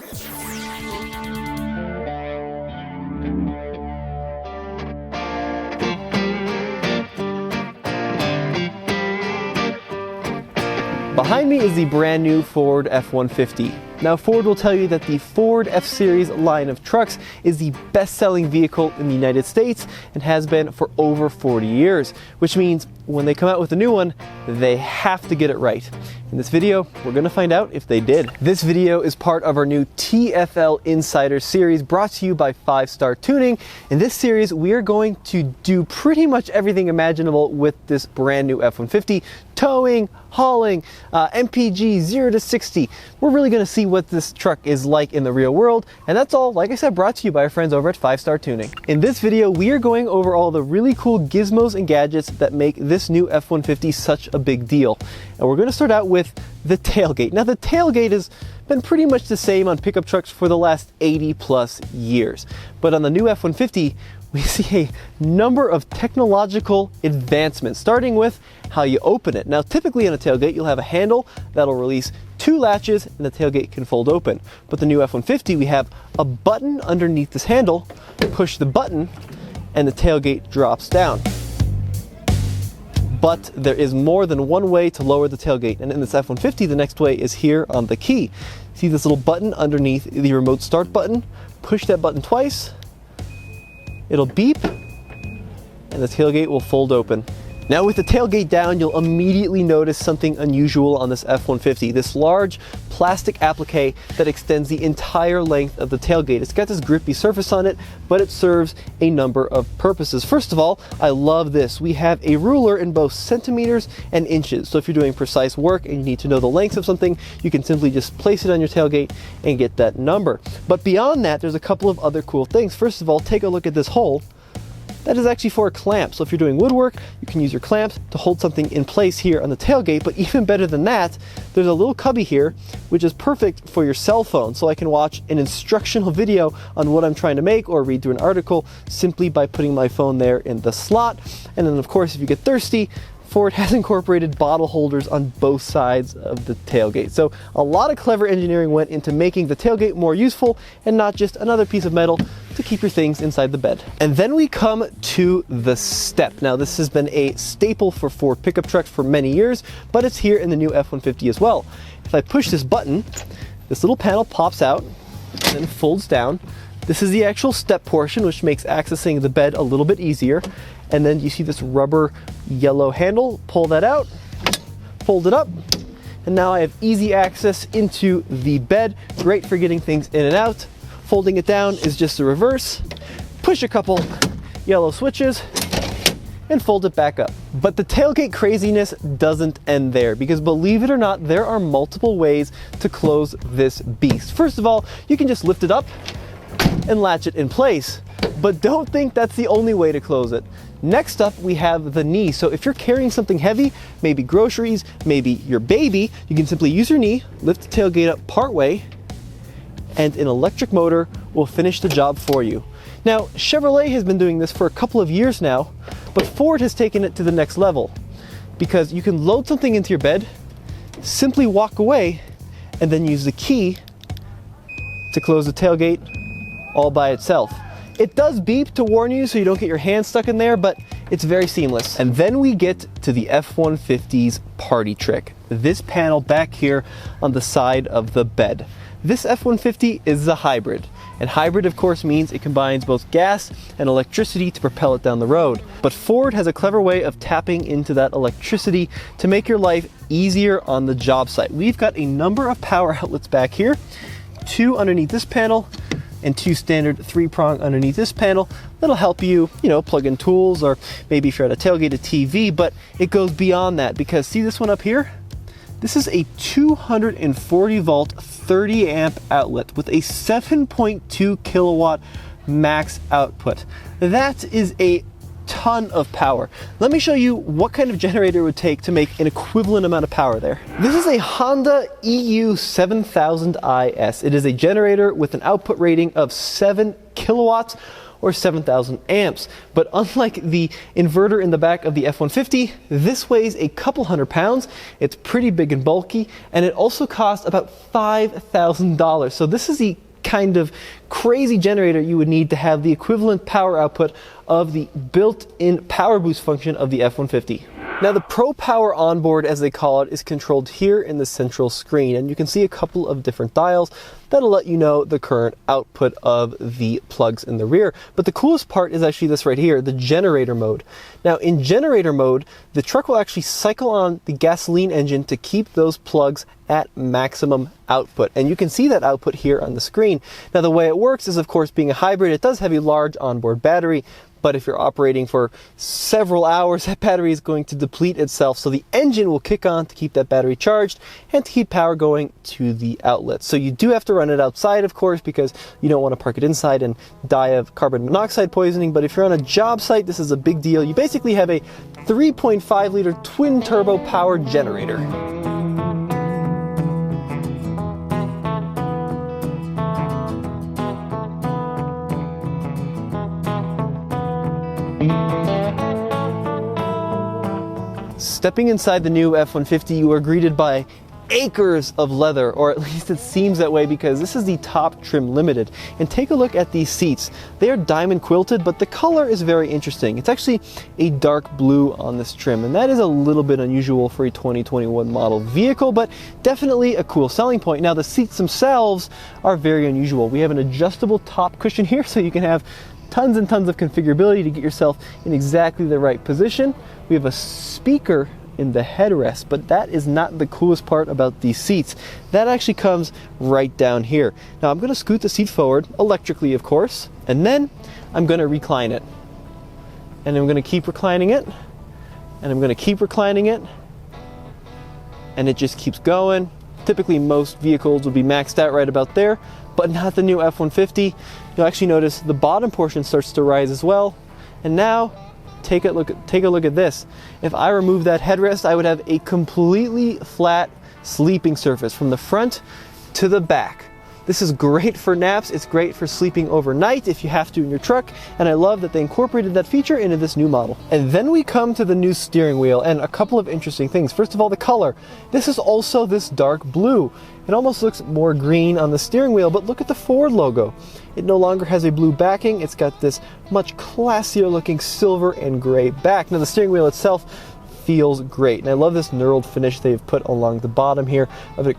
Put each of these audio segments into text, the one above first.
Behind me is the brand new Ford F-150. Now, Ford will tell you that the Ford F-Series line of trucks is the best-selling vehicle in the United States and has been for over 40 years, which means when they come out with a new one, they have to get it right. In this video, we're going to find out if they did. This video is part of our new TFL Insider series brought to you by 5 Star Tuning. In this series, we are going to do pretty much everything imaginable with this brand new F-150. Towing, hauling, MPG 0 to 60. We're really going to see what this truck is like in the real world, and that's all, like I said, brought to you by our friends over at 5 Star Tuning. In this video, we are going over all the really cool gizmos and gadgets that make this new F-150 such a big deal. And we're going to start out with the tailgate. Now, the tailgate has been pretty much the same on pickup trucks for the last 80 plus years. But on the new F-150, we see a number of technological advancements, starting with how you open it. Now, typically on a tailgate, you'll have a handle that'll release 2 latches and the tailgate can fold open. But the new F-150, we have a button underneath this handle, push the button, and the tailgate drops down. But there is more than one way to lower the tailgate, and in this F-150, the next way is here on the key. See this little button underneath the remote start button? Push that button twice, it'll beep, and the tailgate will fold open. Now, with the tailgate down, you'll immediately notice something unusual on this F-150, this large plastic applique that extends the entire length of the tailgate. It's got this grippy surface on it, but it serves a number of purposes. First of all, I love this. We have a ruler in both centimeters and inches. So if you're doing precise work and you need to know the length of something, you can simply just place it on your tailgate and get that number. But beyond that, there's a couple of other cool things. First of all, take a look at this hole. That is actually for a clamp. So if you're doing woodwork, you can use your clamps to hold something in place here on the tailgate. But even better than that, there's a little cubby here, which is perfect for your cell phone. So I can watch an instructional video on what I'm trying to make or read through an article simply by putting my phone there in the slot. And then of course, if you get thirsty, Ford has incorporated bottle holders on both sides of the tailgate. So a lot of clever engineering went into making the tailgate more useful and not just another piece of metal to keep your things inside the bed. And then we come to the step. Now, this has been a staple for Ford pickup trucks for many years, but it's here in the new F-150 as well. If I push this button, this little panel pops out and then folds down. This is the actual step portion, which makes accessing the bed a little bit easier. And then you see this rubber yellow handle, pull that out, fold it up, and now I have easy access into the bed. Great for getting things in and out. Folding it down is just the reverse. Push a couple yellow switches and fold it back up. But the tailgate craziness doesn't end there, because believe it or not, there are multiple ways to close this beast. First of all, you can just lift it up and latch it in place. But don't think that's the only way to close it. Next up, we have the knee. So if you're carrying something heavy, maybe groceries, maybe your baby, you can simply use your knee, lift the tailgate up part way, and an electric motor will finish the job for you. Now, Chevrolet has been doing this for a couple of years now, but Ford has taken it to the next level, because you can load something into your bed, simply walk away, and then use the key to close the tailgate all by itself. It does beep to warn you so you don't get your hand stuck in there, but it's very seamless. And then we get to the F-150's party trick. This panel back here on the side of the bed. This F-150 is a hybrid. And hybrid, of course, means it combines both gas and electricity to propel it down the road. But Ford has a clever way of tapping into that electricity to make your life easier on the job site. We've got a number of power outlets back here, 2 underneath this panel, and 2 standard 3-prong underneath this panel. That'll help you, plug in tools, or maybe if you're at a tailgate, a TV, but it goes beyond that, because see this one up here? This is a 240 volt, 30 amp outlet with a 7.2 kilowatt max output. That is a ton of power. Let me show you what kind of generator it would take to make an equivalent amount of power there. This is a Honda EU 7000IS. It is a generator with an output rating of 7 kilowatts or 7,000 amps. But unlike the inverter in the back of the F-150, this weighs a couple hundred pounds. It's pretty big and bulky, and it also costs about $5,000. So this is the kind of crazy generator you would need to have the equivalent power output of the built-in power boost function of the F-150. Now the ProPower onboard, as they call it, is controlled here in the central screen, and you can see a couple of different dials that'll let you know the current output of the plugs in the rear. But the coolest part is actually this right here, the generator mode. Now in generator mode, the truck will actually cycle on the gasoline engine to keep those plugs at maximum output. And you can see that output here on the screen. Now the way it works is, of course, being a hybrid, it does have a large onboard battery, but if you're operating for several hours, that battery is going to deplete itself. So the engine will kick on to keep that battery charged and to keep power going to the outlet. So you do have to run it outside, of course, because you don't want to park it inside and die of carbon monoxide poisoning. But if you're on a job site, this is a big deal. You basically have a 3.5 liter twin turbo powered generator. Stepping inside the new F-150, you are greeted by acres of leather, or at least it seems that way, because this is the top trim limited. And take a look at these seats. They are diamond quilted, but the color is very interesting. It's actually a dark blue on this trim, and that is a little bit unusual for a 2021 model vehicle, but definitely a cool selling point. Now the seats themselves are very unusual. We have an adjustable top cushion here, so you can have tons and tons of configurability to get yourself in exactly the right position. We have a speaker in the headrest, but that is not the coolest part about these seats. That actually comes right down here. Now I'm going to scoot the seat forward, electrically of course, and then I'm going to recline it. And I'm going to keep reclining it, and I'm going to keep reclining it, and it just keeps going. Typically most vehicles will be maxed out right about there, but not the new F-150. You'll actually notice the bottom portion starts to rise as well. And now take a look at this. If I remove that headrest, I would have a completely flat sleeping surface from the front to the back. This is great for naps. It's great for sleeping overnight if you have to in your truck, and I love that they incorporated that feature into this new model. And then we come to the new steering wheel, and a couple of interesting things. First of all, the color. This is also this dark blue. It almost looks more green on the steering wheel, but look at the Ford logo. It no longer has a blue backing. It's got this much classier looking silver and gray back. Now the steering wheel itself feels great, and I love this knurled finish they've put along the bottom here. It of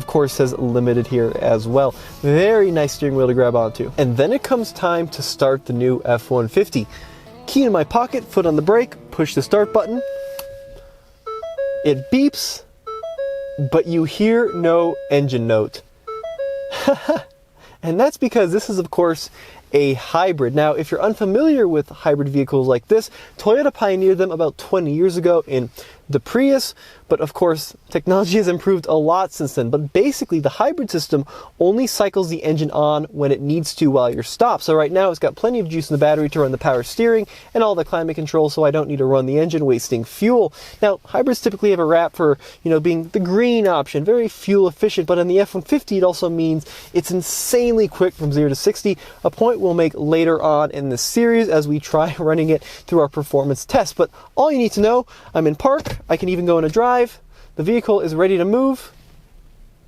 course says limited here as well. Very nice steering wheel to grab onto. And then it comes time to start the new F-150. Key in my pocket, foot on the brake, push the start button. It beeps, but you hear no engine note. And that's because this is of course a hybrid. Now, if you're unfamiliar with hybrid vehicles like this, Toyota pioneered them about 20 years ago in the Prius, but of course technology has improved a lot since then. But basically the hybrid system only cycles the engine on when it needs to while you're stopped. So right now it's got plenty of juice in the battery to run the power steering and all the climate control, so I don't need to run the engine wasting fuel. Now hybrids typically have a rap for, being the green option, very fuel efficient, but on the F-150 it also means it's insanely quick from 0 to 60, a point we'll make later on in this series as we try running it through our performance test. But all you need to know, I'm in park, I can even go in a drive, the vehicle is ready to move,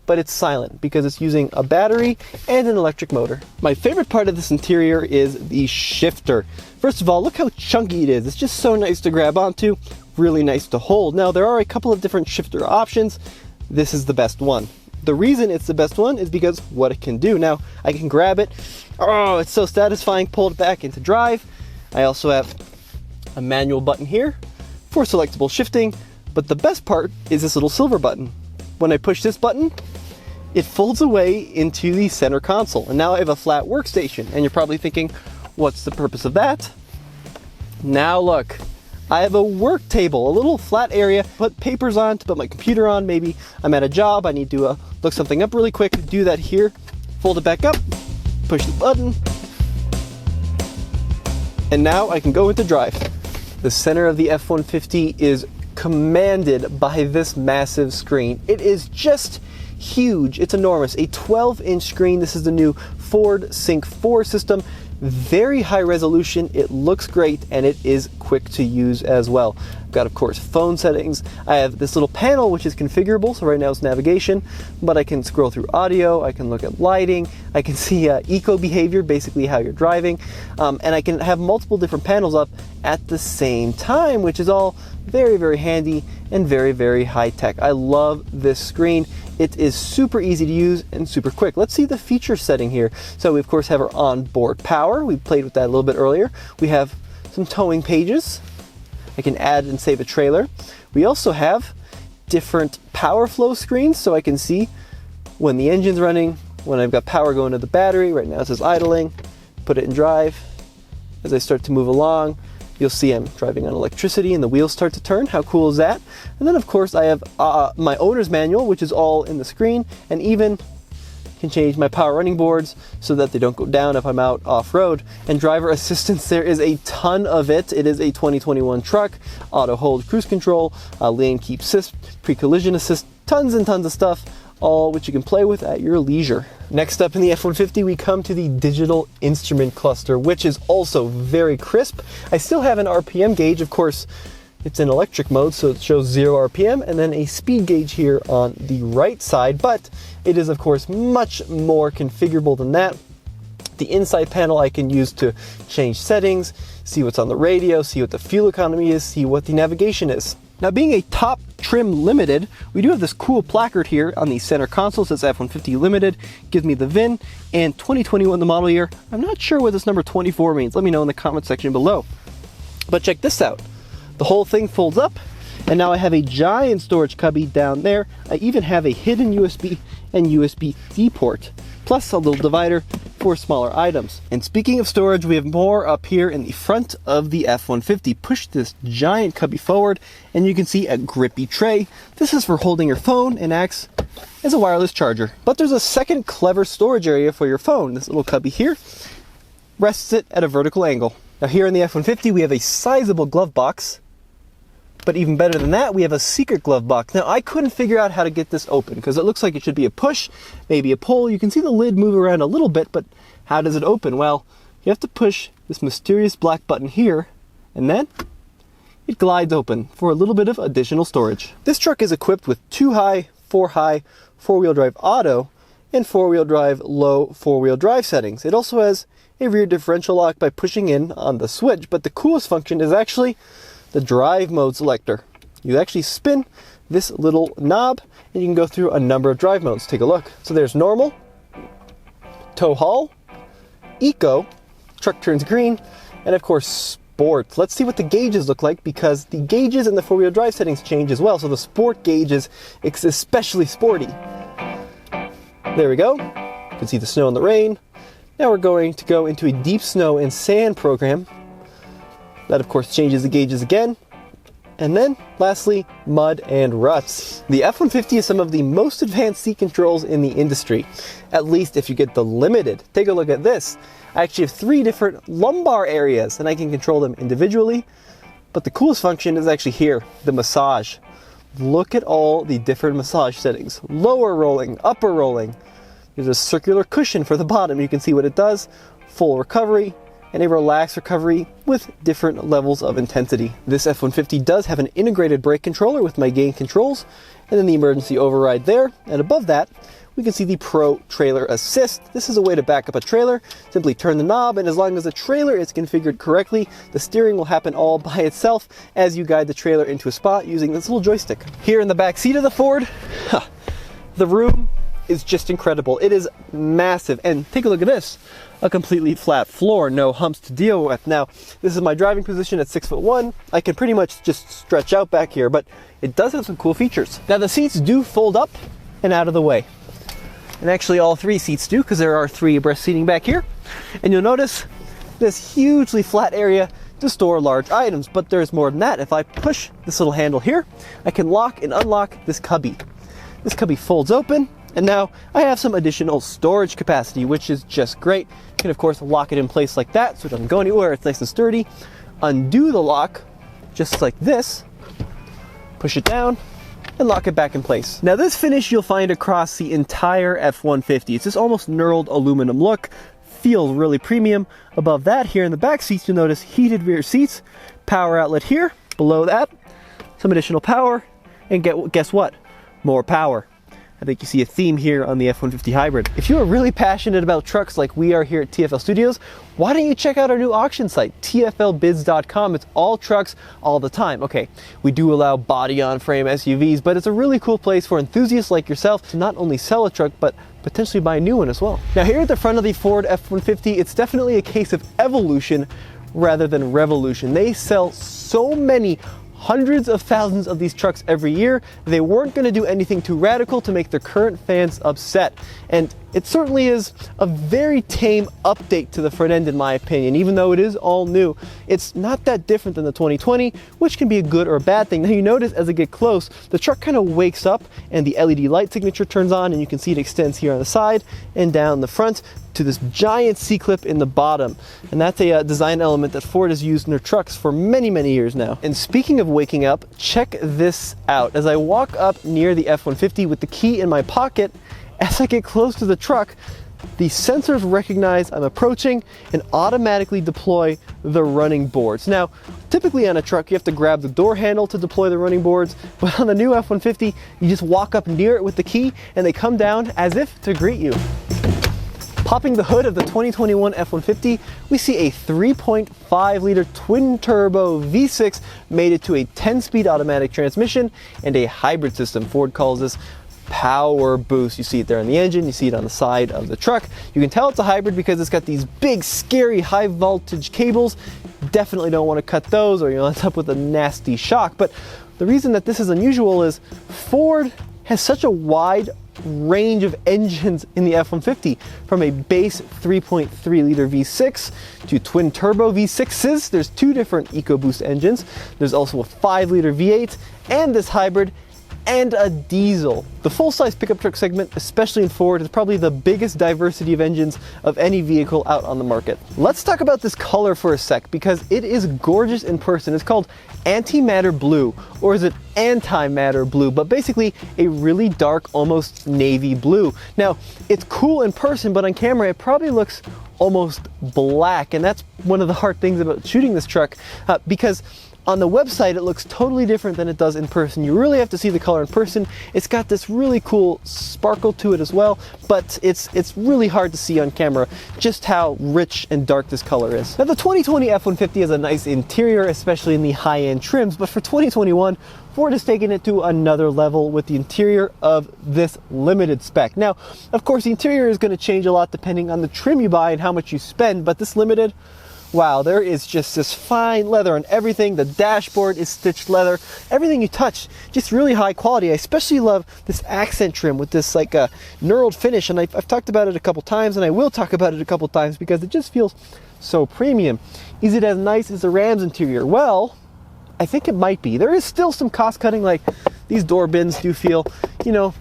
but it's silent because it's using a battery and an electric motor. My favorite part of this interior is the shifter. First of all, look how chunky it is. It's just so nice to grab onto, really nice to hold. Now there are a couple of different shifter options. This is the best one. The reason it's the best one is because what it can do. Now I can grab it. Oh, it's so satisfying. Pull it back into drive. I also have a manual button here for selectable shifting, but the best part is this little silver button. When I push this button, it folds away into the center console, and now I have a flat workstation. And you're probably thinking, what's the purpose of that? Now look, I have a work table, a little flat area, put papers on, to put my computer on. Maybe I'm at a job, I need to look something up really quick. Do that here, fold it back up, push the button, and now I can go into drive. The center of the F-150 is commanded by this massive screen. It is just huge. It's enormous. A 12-inch screen. This is the new Ford Sync 4 system. Very high resolution. It looks great, and it is quick to use as well. I've got, of course, phone settings. I have this little panel which is configurable, so right now it's navigation, but I can scroll through audio, I can look at lighting, I can see eco behavior, basically how you're driving, and I can have multiple different panels up at the same time, which is all very, very handy and very, very high tech. I love this screen. It is super easy to use and super quick. Let's see the feature setting here. So we of course have our onboard power. We played with that a little bit earlier. We have some towing pages. I can add and save a trailer. We also have different power flow screens, so I can see when the engine's running, when I've got power going to the battery. Right now it says idling. Put it in drive. As I start to move along, you'll see I'm driving on electricity and the wheels start to turn. How cool is that? And then of course I have my owner's manual, which is all in the screen, and even can change my power running boards so that they don't go down if I'm out off-road. And driver assistance, there is a ton of it. It is a 2021 truck, auto hold cruise control, lane keep assist, pre-collision assist, tons and tons of stuff, all which you can play with at your leisure. Next up in the F-150, we come to the digital instrument cluster, which is also very crisp. I still have an RPM gauge, of course. It's in electric mode, so it shows 0 RPM, and then a speed gauge here on the right side, but it is of course much more configurable than that. The inside panel I can use to change settings, see what's on the radio, see what the fuel economy is, see what the navigation is. Now, being a top trim limited, we do have this cool placard here on the center console. It says F-150 Limited, gives me the VIN, and 2021 the model year. I'm not sure what this number 24 means. Let me know in the comment section below. But check this out. The whole thing folds up, and now I have a giant storage cubby down there. I even have a hidden USB and USB-C port, plus a little divider for smaller items. And speaking of storage, we have more up here in the front of the F-150. Push this giant cubby forward, and you can see a grippy tray. This is for holding your phone and acts as a wireless charger. But there's a second clever storage area for your phone. This little cubby here rests it at a vertical angle. Now here in the F-150, we have a sizable glove box. But even better than that, we have a secret glove box. Now, I couldn't figure out how to get this open because it looks like it should be a push, maybe a pull. You can see the lid move around a little bit, but how does it open? Well, you have to push this mysterious black button here, and then it glides open for a little bit of additional storage. This truck is equipped with 2-high, 4-high, 4-wheel drive auto, and 4-wheel drive low 4-wheel drive settings. It also has a rear differential lock by pushing in on the switch, but the coolest function is actually the drive mode selector. You actually spin this little knob and you can go through a number of drive modes. Take a look. So there's normal, tow haul, eco, truck turns green, and of course sport. Let's see what the gauges look like, because the gauges in the 4-wheel drive settings change as well. So the sport gauge is especially sporty. There we go. You can see the snow and the rain. Now we're going to go into a deep snow and sand program. That of course changes the gauges again. And then lastly, mud and ruts. The F-150 is some of the most advanced seat controls in the industry, at least if you get the limited. Take a look at this. I actually have 3 different lumbar areas and I can control them individually. But the coolest function is actually here, the massage. Look at all the different massage settings. Lower rolling, upper rolling. There's a circular cushion for the bottom. You can see what it does. Full recovery, and a relaxed recovery with different levels of intensity. This F-150 does have an integrated brake controller with my gain controls, and then the emergency override there. And above that, we can see the Pro Trailer Assist. This is a way to back up a trailer. Simply turn the knob, and as long as the trailer is configured correctly, the steering will happen all by itself as you guide the trailer into a spot using this little joystick. Here in the back seat of the Ford, the room is just incredible. It is massive, and take a look at this. A completely flat floor, no humps to deal with. Now, this is my driving position at 6'1". I can pretty much just stretch out back here, but it does have some cool features. Now, the seats do fold up and out of the way. And actually all 3 seats do, because there are 3 abreast seating back here. And you'll notice this hugely flat area to store large items, but there's more than that. If I push this little handle here, I can lock and unlock this cubby. This cubby folds open, and now I have some additional storage capacity, which is just great. You can of course lock it in place like that so it doesn't go anywhere. It's nice and sturdy. Undo the lock, just like this, push it down, and lock it back in place. Now this finish you'll find across the entire F-150. It's this almost knurled aluminum look, feels really premium. Above that, here in the back seats, you'll notice heated rear seats, power outlet here. Below that, some additional power, and guess what? More power. I think you see a theme here on the F-150 Hybrid. If you are really passionate about trucks like we are here at TFL Studios, why don't you check out our new auction site, tflbids.com. It's all trucks all the time. Okay, we do allow body-on-frame SUVs, but it's a really cool place for enthusiasts like yourself to not only sell a truck, but potentially buy a new one as well. Now here at the front of the Ford F-150, it's definitely a case of evolution rather than revolution. They sell so many hundreds of thousands of these trucks every year. They weren't going to do anything too radical to make their current fans upset. And it certainly is a very tame update to the front end in my opinion. Even though it is all new, it's not that different than the 2020, which can be a good or a bad thing. Now you notice as I get close, the truck kind of wakes up and the LED light signature turns on, and you can see it extends here on the side and down the front to this giant C-clip in the bottom. And that's a design element that Ford has used in their trucks for many, many years now. And speaking of waking up, check this out. As I walk up near the F-150 with the key in my pocket, as I get close to the truck, the sensors recognize I'm approaching and automatically deploy the running boards. Now, typically on a truck, you have to grab the door handle to deploy the running boards, but on the new F-150, you just walk up near it with the key and they come down as if to greet you. Popping the hood of the 2021 F-150, we see a 3.5 liter twin turbo V6 mated to a 10-speed automatic transmission and a hybrid system. Ford calls this power boost. You see it there on the engine, you see it on the side of the truck. You can tell it's a hybrid because it's got these big, scary, high voltage cables. Definitely don't want to cut those or you'll end up with a nasty shock. But the reason that this is unusual is Ford has such a wide range of engines in the F-150, from a base 3.3 liter V6 to twin turbo V6s. There's two different EcoBoost engines. There's also a 5 liter V8 and this hybrid and a diesel. The full-size pickup truck segment, especially in Ford, is probably the biggest diversity of engines of any vehicle out on the market. Let's talk about this color for a sec because it is gorgeous in person. It's called antimatter blue, or is it antimatter blue, but basically a really dark, almost navy blue. Now, it's cool in person, but on camera it probably looks almost black, and that's one of the hard things about shooting this truck because on the website, it looks totally different than it does in person. You really have to see the color in person. It's got this really cool sparkle to it as well, but it's really hard to see on camera just how rich and dark this color is. Now, the 2020 F-150 has a nice interior, especially in the high-end trims, but for 2021, Ford has taken it to another level with the interior of this limited spec. Now, of course, the interior is going to change a lot depending on the trim you buy and how much you spend, but this limited, wow, there is just this fine leather on everything. The dashboard is stitched leather. Everything you touch, just really high quality. I especially love this accent trim with this like a knurled finish, and I've talked about it a couple times, and I will talk about it a couple times because it just feels so premium. Is it as nice as the Ram's interior? Well, I think it might be. There is still some cost cutting, like these door bins do feel, you know,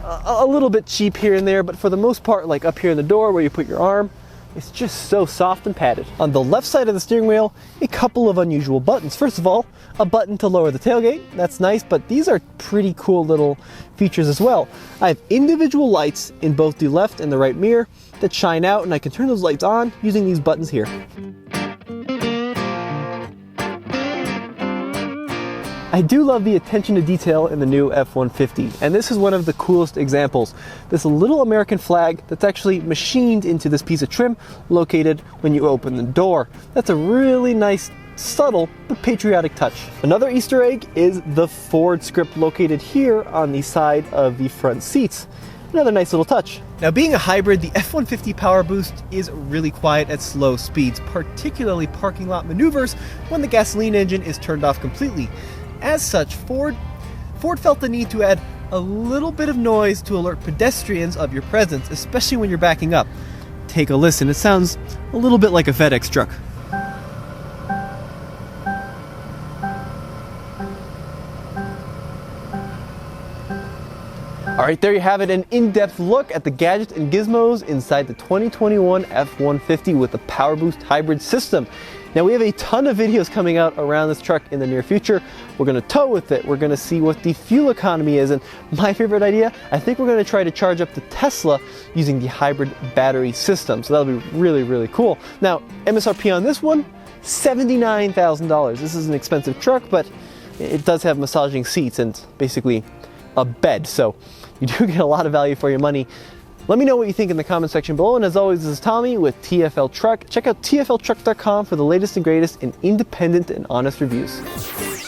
a little bit cheap here and there, but for the most part, like up here in the door where you put your arm, it's just so soft and padded. On the left side of the steering wheel, a couple of unusual buttons. First of all, a button to lower the tailgate. That's nice, but these are pretty cool little features as well. I have individual lights in both the left and the right mirror that shine out, and I can turn those lights on using these buttons here. I do love the attention to detail in the new F-150, and this is one of the coolest examples. This little American flag that's actually machined into this piece of trim located when you open the door. That's a really nice, subtle, but patriotic touch. Another Easter egg is the Ford script located here on the side of the front seats. Another nice little touch. Now, being a hybrid, the F-150 Power Boost is really quiet at slow speeds, particularly parking lot maneuvers when the gasoline engine is turned off completely. As such, Ford felt the need to add a little bit of noise to alert pedestrians of your presence, especially when you're backing up. Take a listen. It sounds a little bit like a FedEx truck. All Alright, there you have it, an in-depth look at the gadgets and gizmos inside the 2021 F-150 with the Power Boost hybrid system. Now we have a ton of videos coming out around this truck in the near future. We're going to tow with it, we're going to see what the fuel economy is, and my favorite idea, I think we're going to try to charge up the Tesla using the hybrid battery system. So that'll be really, really cool. Now, MSRP on this one, $79,000. This is an expensive truck, but it does have massaging seats and basically a bed, so you do get a lot of value for your money. Let me know what you think in the comment section below, and as always, this is Tommy with TFL Truck. Check out tfltruck.com for the latest and greatest in independent and honest reviews.